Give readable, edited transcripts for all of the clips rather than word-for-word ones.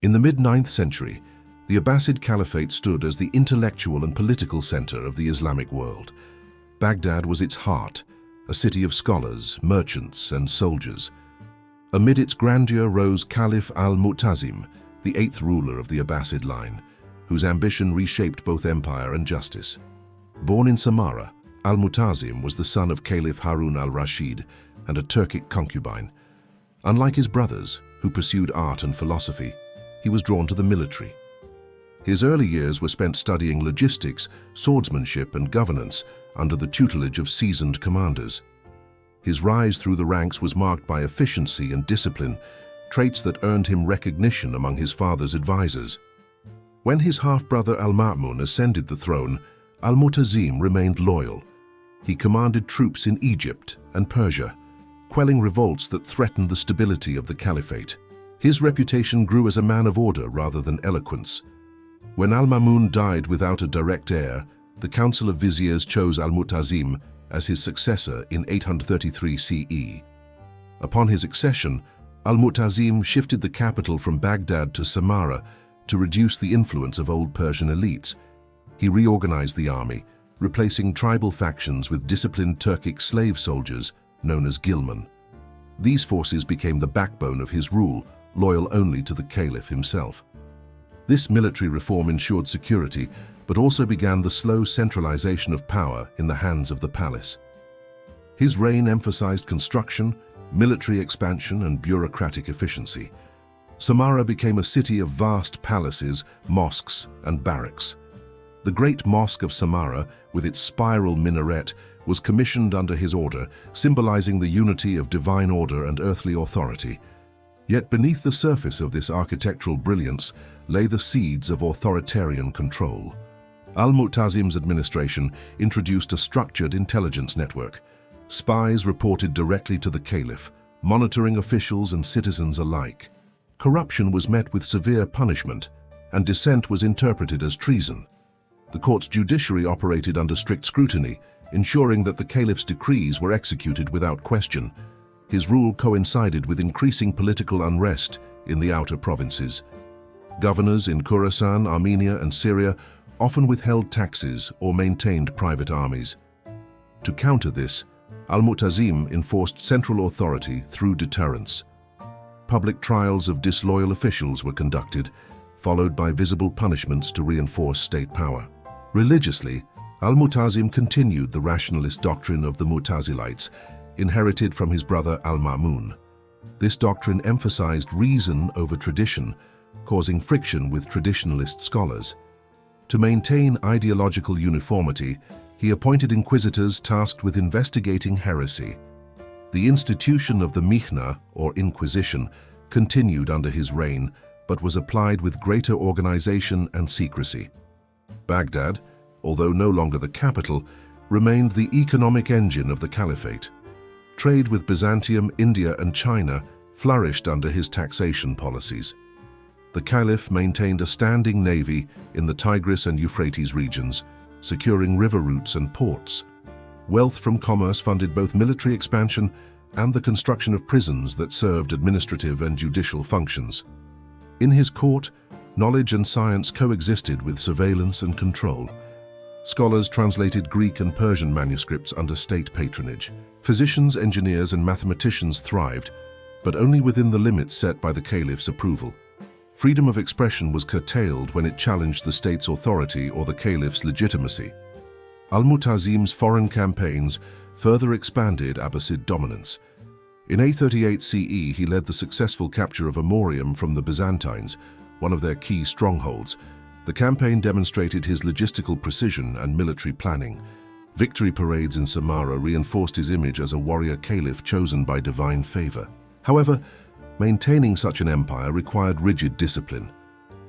In the mid-9th century, the Abbasid Caliphate stood as the intellectual and political center of the Islamic world. Baghdad was its heart, a city of scholars, merchants, and soldiers. Amid its grandeur rose Caliph Al-Mu'tazim, the eighth ruler of the Abbasid line, whose ambition reshaped both empire and justice. Born in Samarra, Al-Mutazim was the son of Caliph Harun al-Rashid and a Turkic concubine. Unlike his brothers, who pursued art and philosophy, he was drawn to the military. His early years were spent studying logistics, swordsmanship, and governance under the tutelage of seasoned commanders. His rise through the ranks was marked by efficiency and discipline, traits that earned him recognition among his father's advisors. When his half-brother Al-Ma'mun ascended the throne, Al-Mutazim remained loyal. He commanded troops in Egypt and Persia, quelling revolts that threatened the stability of the caliphate. His reputation grew as a man of order rather than eloquence. When Al-Ma'mun died without a direct heir, the Council of Viziers chose Al-Mutazim as his successor in 833 CE. Upon his accession, Al-Mutazim shifted the capital from Baghdad to Samarra to reduce the influence of old Persian elites. He reorganized the army, replacing tribal factions with disciplined Turkic slave soldiers known as ghilman. These forces became the backbone of his rule, loyal only to the caliph himself. This military reform ensured security, but also began the slow centralization of power in the hands of the palace. His reign emphasized construction, military expansion, and bureaucratic efficiency. Samarra became a city of vast palaces, mosques, and barracks. The Great Mosque of Samarra, with its spiral minaret, was commissioned under his order, symbolizing the unity of divine order and earthly authority. Yet beneath the surface of this architectural brilliance lay the seeds of authoritarian control. Al-Mu'tazim's administration introduced a structured intelligence network. Spies reported directly to the caliph, monitoring officials and citizens alike. Corruption was met with severe punishment, and dissent was interpreted as treason. The court's judiciary operated under strict scrutiny, ensuring that the caliph's decrees were executed without question. His rule coincided with increasing political unrest in the outer provinces. Governors in Khorasan, Armenia, and Syria often withheld taxes or maintained private armies. To counter this, Al-Mutazim enforced central authority through deterrence. Public trials of disloyal officials were conducted, followed by visible punishments to reinforce state power. Religiously, Al-Mutazim continued the rationalist doctrine of the Mu'tazilites, inherited from his brother Al-Ma'mun. This doctrine emphasized reason over tradition, causing friction with traditionalist scholars. To maintain ideological uniformity, he appointed inquisitors tasked with investigating heresy. The institution of the Mihna, or Inquisition, continued under his reign, but was applied with greater organization and secrecy. Baghdad, although no longer the capital, remained the economic engine of the caliphate. Trade with Byzantium, India, and China flourished under his taxation policies. The caliph maintained a standing navy in the Tigris and Euphrates regions, securing river routes and ports. Wealth from commerce funded both military expansion and the construction of prisons that served administrative and judicial functions. In his court, knowledge and science coexisted with surveillance and control. Scholars translated Greek and Persian manuscripts under state patronage. Physicians, engineers, and mathematicians thrived, but only within the limits set by the caliph's approval. Freedom of expression was curtailed when it challenged the state's authority or the caliph's legitimacy. Al-Mutazim's foreign campaigns further expanded Abbasid dominance. In 838 CE, he led the successful capture of Amorium from the Byzantines, one of their key strongholds. The campaign demonstrated his logistical precision and military planning. Victory parades in Samarra reinforced his image as a warrior caliph chosen by divine favor. However, maintaining such an empire required rigid discipline.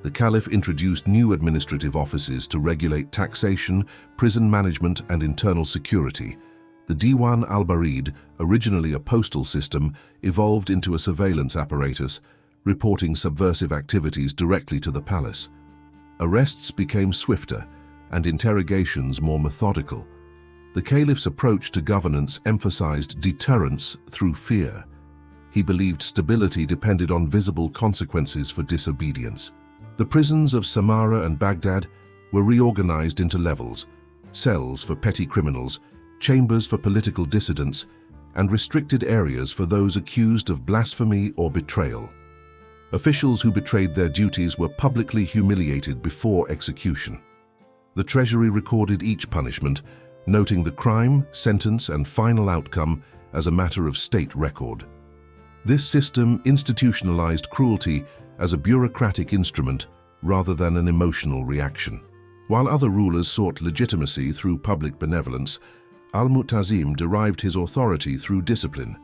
The caliph introduced new administrative offices to regulate taxation, prison management, and internal security. The Diwan al-Barid, originally a postal system, evolved into a surveillance apparatus, reporting subversive activities directly to the palace. Arrests became swifter, and interrogations more methodical. The caliph's approach to governance emphasized deterrence through fear. He believed stability depended on visible consequences for disobedience. The prisons of Samarra and Baghdad were reorganized into levels: cells for petty criminals, chambers for political dissidents, and restricted areas for those accused of blasphemy or betrayal. Officials who betrayed their duties were publicly humiliated before execution. The treasury recorded each punishment, noting the crime, sentence, and final outcome as a matter of state record. This system institutionalized cruelty as a bureaucratic instrument rather than an emotional reaction. While other rulers sought legitimacy through public benevolence, Al-Mutazim derived his authority through discipline.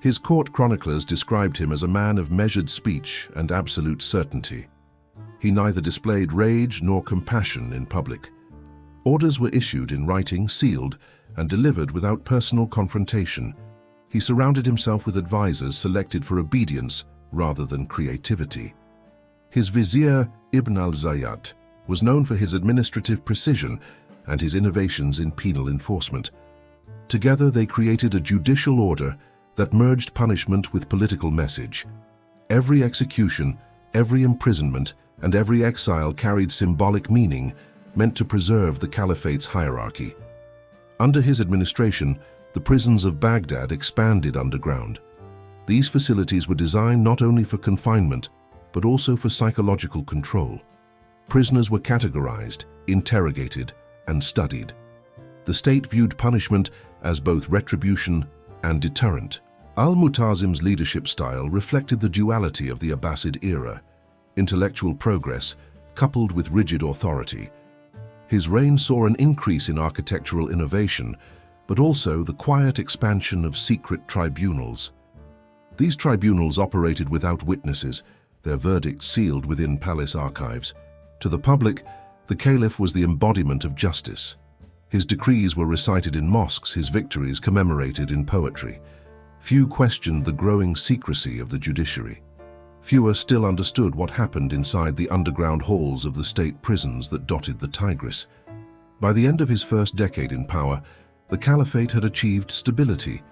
His court chroniclers described him as a man of measured speech and absolute certainty. He neither displayed rage nor compassion in public. Orders were issued in writing, sealed, and delivered without personal confrontation. He surrounded himself with advisors selected for obedience rather than creativity. His vizier, Ibn al-Zayyat, was known for his administrative precision and his innovations in penal enforcement. Together they created a judicial order that merged punishment with political message. Every execution, every imprisonment, and every exile carried symbolic meaning meant to preserve the caliphate's hierarchy. Under his administration, the prisons of Baghdad expanded underground. These facilities were designed not only for confinement, but also for psychological control. Prisoners were categorized, interrogated, and studied. The state viewed punishment as both retribution and deterrent. Al-Mutazim's leadership style reflected the duality of the Abbasid era: intellectual progress coupled with rigid authority. His reign saw an increase in architectural innovation, but also the quiet expansion of secret tribunals. These tribunals operated without witnesses, their verdicts sealed within palace archives. To the public, the Caliph was the embodiment of justice. His decrees were recited in mosques, his victories commemorated in poetry. Few questioned the growing secrecy of the judiciary. Fewer still understood what happened inside the underground halls of the state prisons that dotted the Tigris. By the end of his first decade in power, the Caliphate had achieved stability.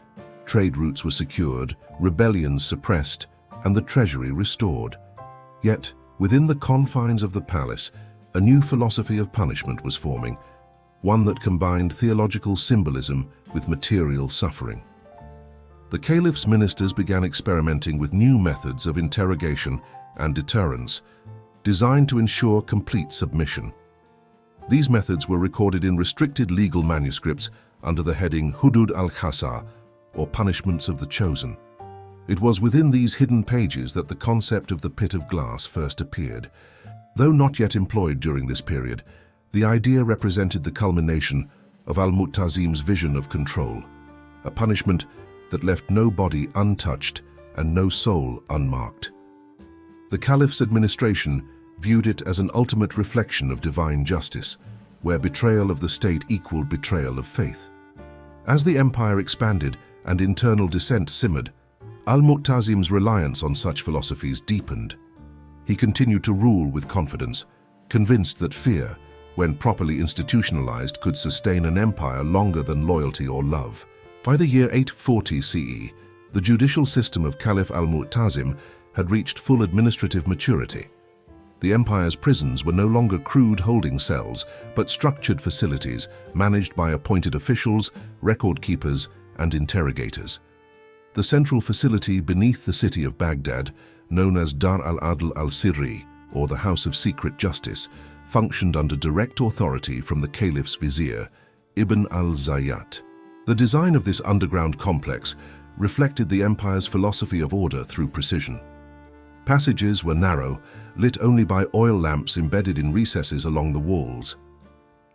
Trade routes were secured, rebellions suppressed, and the treasury restored. Yet, within the confines of the palace, a new philosophy of punishment was forming, one that combined theological symbolism with material suffering. The Caliph's ministers began experimenting with new methods of interrogation and deterrence, designed to ensure complete submission. These methods were recorded in restricted legal manuscripts under the heading Hudud al-Khasa, or Punishments of the Chosen. It was within these hidden pages that the concept of the pit of glass first appeared. Though not yet employed during this period, the idea represented the culmination of Al-Mutazim's vision of control, a punishment that left no body untouched and no soul unmarked. The Caliph's administration viewed it as an ultimate reflection of divine justice, where betrayal of the state equaled betrayal of faith. As the empire expanded and internal dissent simmered, Al-Mu'tazim's reliance on such philosophies deepened. He continued to rule with confidence, convinced that fear, when properly institutionalized, could sustain an empire longer than loyalty or love. By the year 840 CE, the judicial system of Caliph Al-Mu'tazim had reached full administrative maturity. The empire's prisons were no longer crude holding cells, but structured facilities managed by appointed officials, record keepers, and interrogators. The central facility beneath the city of Baghdad, known as Dar al-Adl al-Sirri, or the House of Secret Justice, functioned under direct authority from the Caliph's vizier, Ibn al-Zayyat. The design of this underground complex reflected the empire's philosophy of order through precision. Passages were narrow, lit only by oil lamps embedded in recesses along the walls.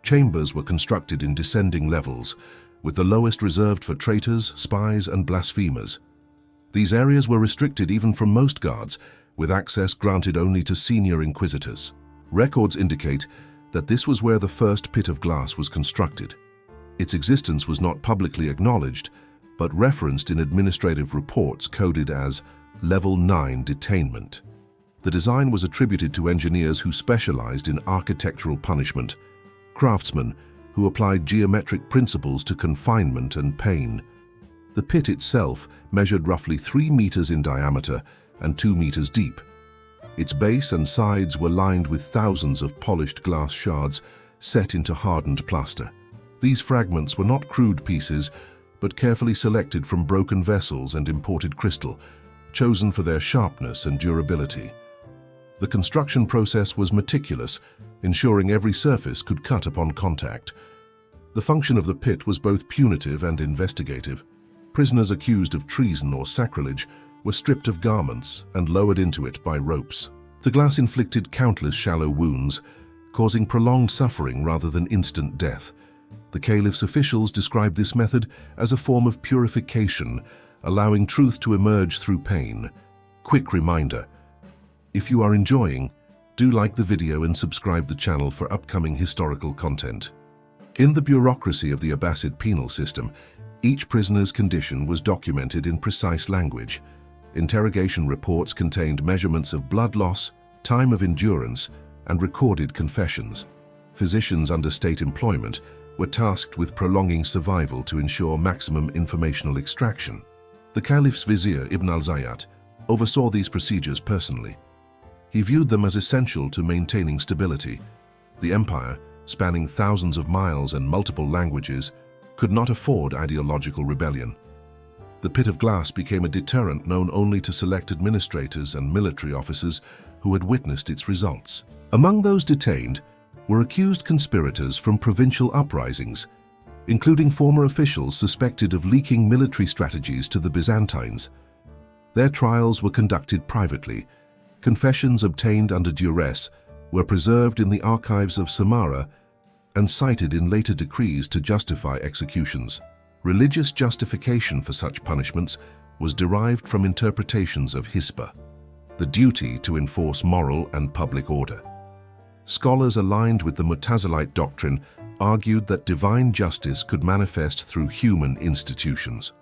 Chambers were constructed in descending levels, with the lowest reserved for traitors, spies, and blasphemers. These areas were restricted even from most guards, with access granted only to senior inquisitors. Records indicate that this was where the first pit of glass was constructed. Its existence was not publicly acknowledged, but referenced in administrative reports coded as Level 9 Detainment. The design was attributed to engineers who specialized in architectural punishment, craftsmen who applied geometric principles to confinement and pain. The pit itself measured roughly 3 meters in diameter and 2 meters deep. Its base and sides were lined with thousands of polished glass shards set into hardened plaster. These fragments were not crude pieces, but carefully selected from broken vessels and imported crystal, chosen for their sharpness and durability. The construction process was meticulous, ensuring every surface could cut upon contact. The function of the pit was both punitive and investigative. Prisoners accused of treason or sacrilege were stripped of garments and lowered into it by ropes. The glass inflicted countless shallow wounds, causing prolonged suffering rather than instant death. The Caliph's officials described this method as a form of purification, allowing truth to emerge through pain. Quick reminder: if you are enjoying, do like the video and subscribe the channel for upcoming historical content. In the bureaucracy of the Abbasid penal system, each prisoner's condition was documented in precise language. Interrogation reports contained measurements of blood loss, time of endurance, and recorded confessions. Physicians under state employment were tasked with prolonging survival to ensure maximum informational extraction. The Caliph's vizier, Ibn al-Zayyat, oversaw these procedures personally. He viewed them as essential to maintaining stability. The empire, spanning thousands of miles and multiple languages, could not afford ideological rebellion. The pit of glass became a deterrent known only to select administrators and military officers who had witnessed its results. Among those detained were accused conspirators from provincial uprisings, including former officials suspected of leaking military strategies to the Byzantines. Their trials were conducted privately. Confessions obtained under duress were preserved in the archives of Samarra and cited in later decrees to justify executions. Religious justification for such punishments was derived from interpretations of hisba, the duty to enforce moral and public order. Scholars aligned with the Mutazilite doctrine argued that divine justice could manifest through human institutions.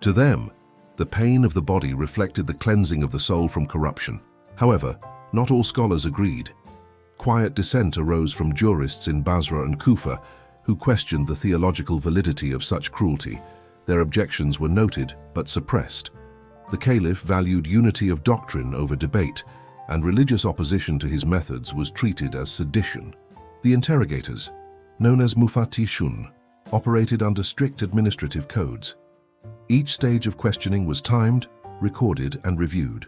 To them, the pain of the body reflected the cleansing of the soul from corruption. However, not all scholars agreed. Quiet dissent arose from jurists in Basra and Kufa who questioned the theological validity of such cruelty. Their objections were noted but suppressed. The Caliph valued unity of doctrine over debate, and religious opposition to his methods was treated as sedition. The interrogators, known as mufatishun, operated under strict administrative codes. Each stage of questioning was timed, recorded, and reviewed.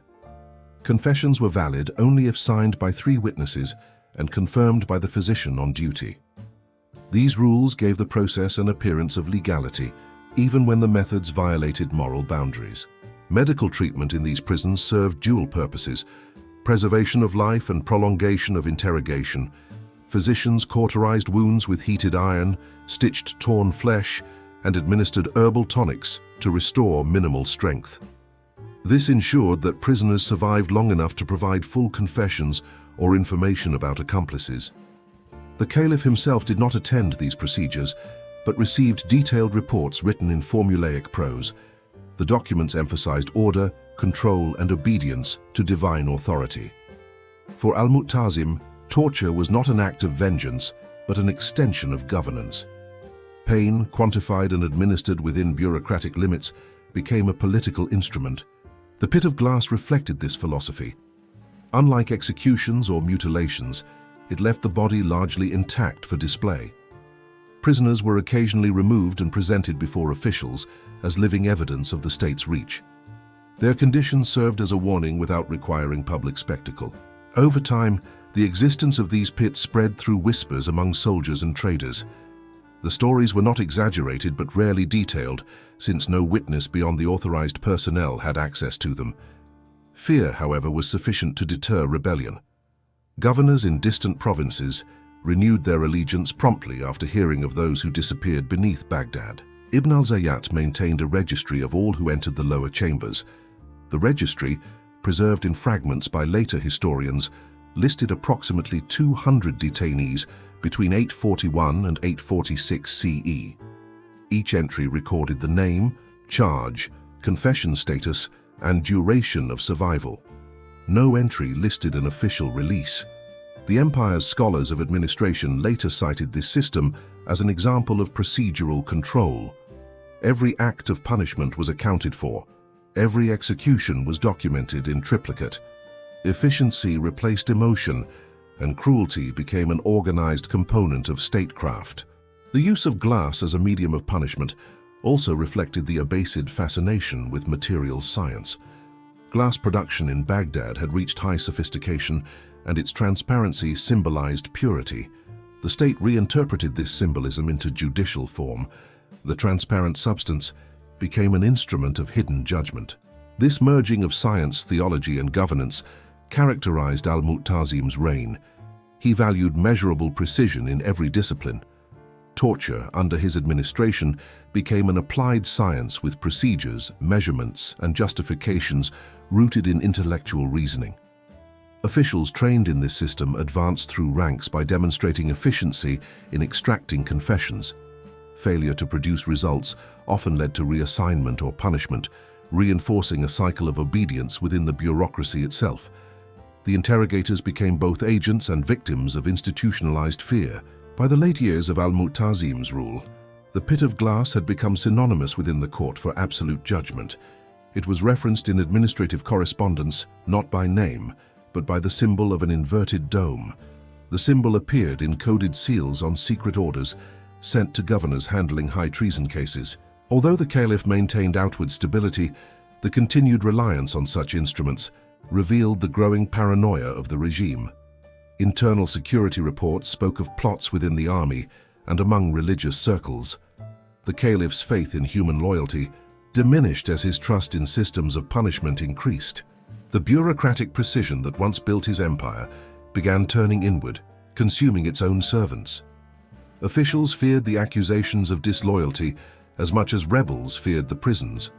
Confessions were valid only if signed by 3 witnesses and confirmed by the physician on duty. These rules gave the process an appearance of legality, even when the methods violated moral boundaries. Medical treatment in these prisons served dual purposes: preservation of life and prolongation of interrogation. Physicians cauterized wounds with heated iron, stitched torn flesh, and administered herbal tonics to restore minimal strength. This ensured that prisoners survived long enough to provide full confessions or information about accomplices. The Caliph himself did not attend these procedures, but received detailed reports written in formulaic prose. The documents emphasized order, control, and obedience to divine authority. For Al-Mutazim, torture was not an act of vengeance, but an extension of governance. Pain, quantified and administered within bureaucratic limits, became a political instrument. The pit of glass reflected this philosophy. Unlike executions or mutilations, it left the body largely intact for display. Prisoners were occasionally removed and presented before officials as living evidence of the state's reach. Their conditions served as a warning without requiring public spectacle. Over time, the existence of these pits spread through whispers among soldiers and traders. The stories were not exaggerated but rarely detailed, since no witness beyond the authorized personnel had access to them. Fear, however, was sufficient to deter rebellion. Governors in distant provinces renewed their allegiance promptly after hearing of those who disappeared beneath Baghdad. Ibn al-Zayyat maintained a registry of all who entered the lower chambers. The registry, preserved in fragments by later historians, listed approximately 200 detainees between 841 and 846 CE. Each entry recorded the name, charge, confession status, and duration of survival. No entry listed an official release. The empire's scholars of administration later cited this system as an example of procedural control. Every act of punishment was accounted for. Every execution was documented in triplicate. Efficiency replaced emotion, and cruelty became an organized component of statecraft. The use of glass as a medium of punishment also reflected the Abbasid fascination with materials science. Glass production in Baghdad had reached high sophistication, and its transparency symbolized purity. The state reinterpreted this symbolism into judicial form. The transparent substance became an instrument of hidden judgment. This merging of science, theology, and governance characterized Al-Mutazim's reign. He valued measurable precision in every discipline. Torture, under his administration, became an applied science with procedures, measurements, and justifications rooted in intellectual reasoning. Officials trained in this system advanced through ranks by demonstrating efficiency in extracting confessions. Failure to produce results often led to reassignment or punishment, reinforcing a cycle of obedience within the bureaucracy itself. The interrogators became both agents and victims of institutionalized fear. By the late years of Al-Mutazim's rule, the pit of glass had become synonymous within the court for absolute judgment. It was referenced in administrative correspondence not by name, but by the symbol of an inverted dome. The symbol appeared in coded seals on secret orders sent to governors handling high treason cases. Although the Caliph maintained outward stability, the continued reliance on such instruments revealed the growing paranoia of the regime. Internal security reports spoke of plots within the army and among religious circles. The Caliph's faith in human loyalty diminished as his trust in systems of punishment increased. The bureaucratic precision that once built his empire began turning inward, consuming its own servants. Officials feared the accusations of disloyalty as much as rebels feared the prisons.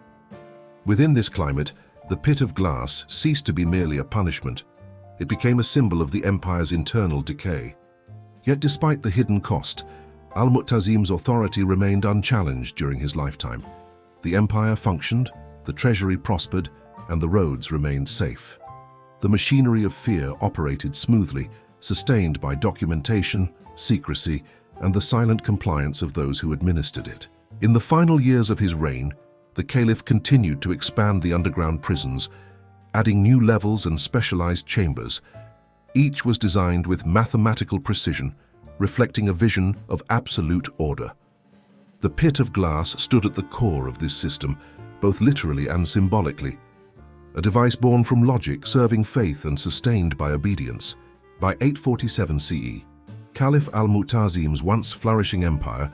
Within this climate, the pit of glass ceased to be merely a punishment. It became a symbol of the empire's internal decay. Yet despite the hidden cost, Al-Mutazim's authority remained unchallenged during his lifetime. The empire functioned, the treasury prospered, and the roads remained safe. The machinery of fear operated smoothly, sustained by documentation, secrecy, and the silent compliance of those who administered it. In the final years of his reign, the Caliph continued to expand the underground prisons, adding new levels and specialized chambers. Each was designed with mathematical precision, reflecting a vision of absolute order. The pit of glass stood at the core of this system, both literally and symbolically, a device born from logic, serving faith and sustained by obedience. By 847 CE, Caliph Al-Mu'tazim's once flourishing empire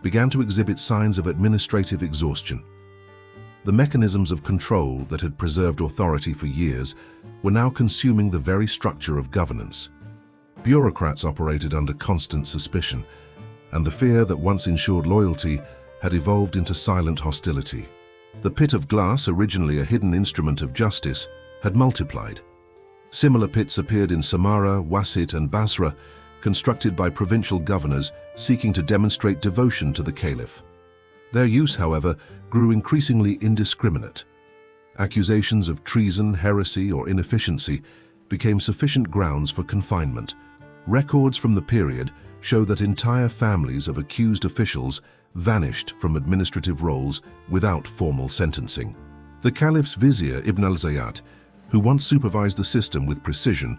began to exhibit signs of administrative exhaustion. The mechanisms of control that had preserved authority for years were now consuming the very structure of governance. Bureaucrats operated under constant suspicion, and the fear that once ensured loyalty had evolved into silent hostility. The pit of glass, originally a hidden instrument of justice, had multiplied. Similar pits appeared in Samarra, Wasit, and Basra, constructed by provincial governors seeking to demonstrate devotion to the Caliph. Their use, however, grew increasingly indiscriminate. Accusations of treason, heresy, or inefficiency became sufficient grounds for confinement. Records from the period show that entire families of accused officials vanished from administrative roles without formal sentencing. The Caliph's vizier Ibn al-Zayyat, who once supervised the system with precision,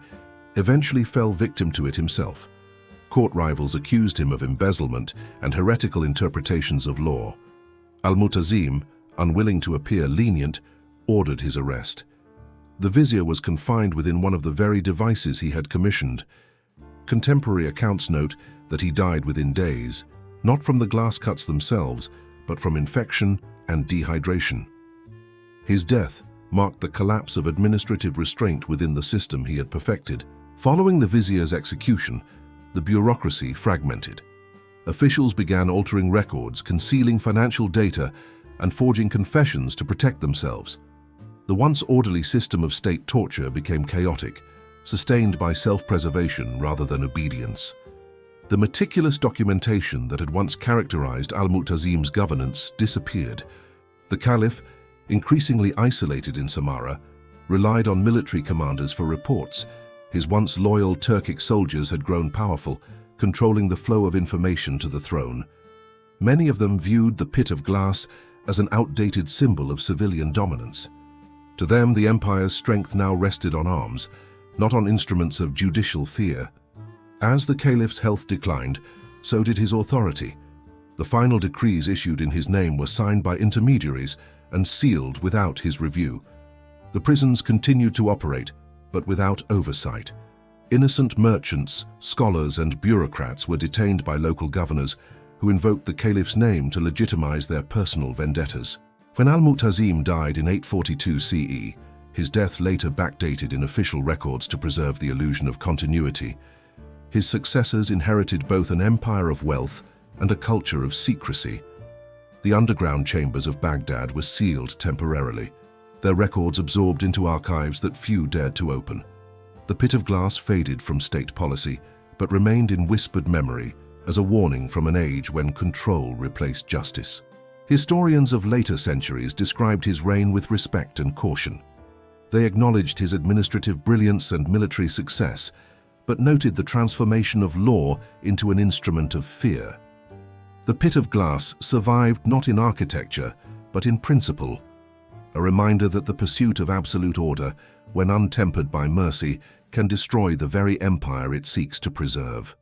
eventually fell victim to it himself. Court rivals accused him of embezzlement and heretical interpretations of law. Al-Mutazim, unwilling to appear lenient, ordered his arrest. The vizier was confined within one of the very devices he had commissioned. Contemporary accounts note that he died within days, not from the glass cuts themselves, but from infection and dehydration. His death marked the collapse of administrative restraint within the system he had perfected. Following the vizier's execution, the bureaucracy fragmented. Officials began altering records, concealing financial data, and forging confessions to protect themselves. The once orderly system of state torture became chaotic, sustained by self-preservation rather than obedience. The meticulous documentation that had once characterized Al-Mutazim's governance disappeared. The Caliph, increasingly isolated in Samarra, relied on military commanders for reports. His once loyal Turkic soldiers had grown powerful, controlling the flow of information to the throne. Many of them viewed the pit of glass as an outdated symbol of civilian dominance. To them, the empire's strength now rested on arms, not on instruments of judicial fear. As the caliph's health declined, so did his authority. The final decrees issued in his name were signed by intermediaries and sealed without his review. The prisons continued to operate, but without oversight. Innocent merchants, scholars, and bureaucrats were detained by local governors who invoked the caliph's name to legitimize their personal vendettas. When Al-Mutazim died in 842 CE, his death later backdated in official records to preserve the illusion of continuity. His successors inherited both an empire of wealth and a culture of secrecy. The underground chambers of Baghdad were sealed temporarily, their records absorbed into archives that few dared to open. The pit of glass faded from state policy, but remained in whispered memory as a warning from an age when control replaced justice. Historians of later centuries described his reign with respect and caution. They acknowledged his administrative brilliance and military success, but noted the transformation of law into an instrument of fear. The pit of glass survived not in architecture, but in principle, a reminder that the pursuit of absolute order, when untempered by mercy, can destroy the very empire it seeks to preserve.